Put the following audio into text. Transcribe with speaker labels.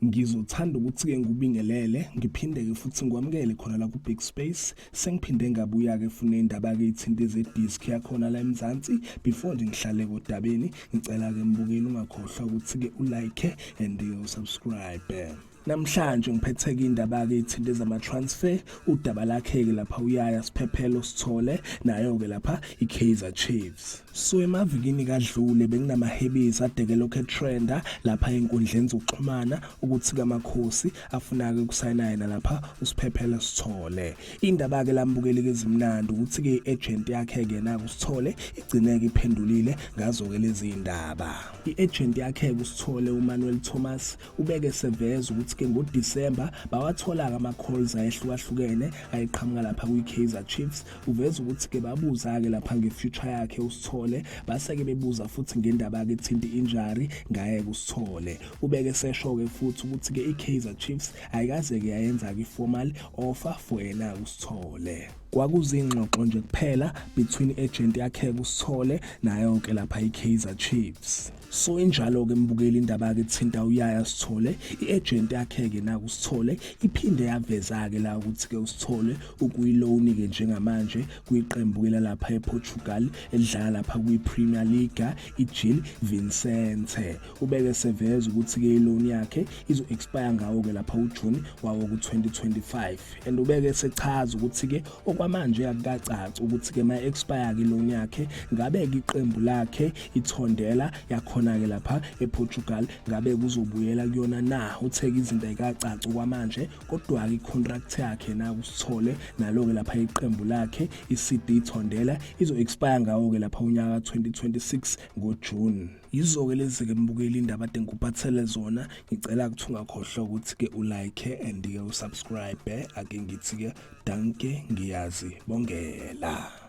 Speaker 1: Ngizothanda ukuthi-ke ngubingelele ngiphinde-ke futhi ngikwamukele khona la ku-Big Space. Sengiphinde ngabuya-ke fune indaba-ke ey'thinta ezedisk yakhona la eMzansi. Before nje ngihlale kodabeni ngicela-ke mbukeli ungakhohlwa ukuthi-ke ulike and usubscribe. Namhlanje ngiphethe-ke indaba-ke ey'thinta ezama-transfer. Udaba lakhe-ke lapha uyaya Siphephelo Sithole nayo-ke lapha i-Kaizer Chiefs. So emavikini kadlule bekunamahebisi adeke lokho etrenda lapha ey'nkundleni zokuxhumana ukuthi-ke amakhosi afuna-ke ukusayina yena lapha uSiphephelo Sithole. Indaba-ke lambukeli-ke ezimnandi ukuthi-ke i-agent yakhe-ke yena uSithole igcine-ke iphendulile ngazo-ke lezi indaba. I-agent yakhe-ke uSithole uManuel Thomas ubeke seveza ukuthi-ke ngoDisemba bawathola-ke ama-calls ayehlukahlukene ayeqhamuka lapha kwi-Kaizer Chiefs. Uveza ukuthi-ke babuza-ke lapha nge-future yakhe uSithole base-ke bebuza futhi ngendaba-ke ethinta i-injury ngaye-ke uSithole. Ubeke sesho-ke futhi ukuthi-ke i-Kaizer Chiefs ayikaze-ke yayenza-ke i-formal offer for yena uSithole. Kwakuzingxoxo nje kuphela between agent yakhe uSithole nayo-ke lapha i-Kaizer Chiefs. So injalo-ke mbukeli indaba-ke ethinta uyaya Sithole, i-agent yakhe-ke naku uSithole iphinde yaveza-ke la ukuthi-ke uSithole ukuyiloni-ke njengamanje kuyiqembu-ke lapha ePortugal elidlala lapha kwi-Premier League iGil Vicente. Ubeke seveza ukuthi-ke iloni yakhe izo-expire ngawo-ke lapha uJune wawo ku-2025 and ubeke sechaza ukuthi-ke okwamanje akukacaci ukuthi-ke ma-expire-ke iloni yakhe ngabe-ke iqembu lakhe ithondela yakhona-ke lapha ePortugal ngabe kuzobuyela kuyona na. Utheke izinto ayikacaci kwamanje kodwa-ke i-contract yakhe naku uSithole nalo-ke lapha iqembu lakhe iCD ithondela izo-expire ngawo-ke lapha unyaka 2026 ngoJune. Yizo-ke lezi-ke mbukeli indaba ade ngikuphathele zona. Ngicela ukuthi ungakhohlwa ukuthi-ke ulike and usubscribe. Ake ngithi-ke danke ngiyazi bongela.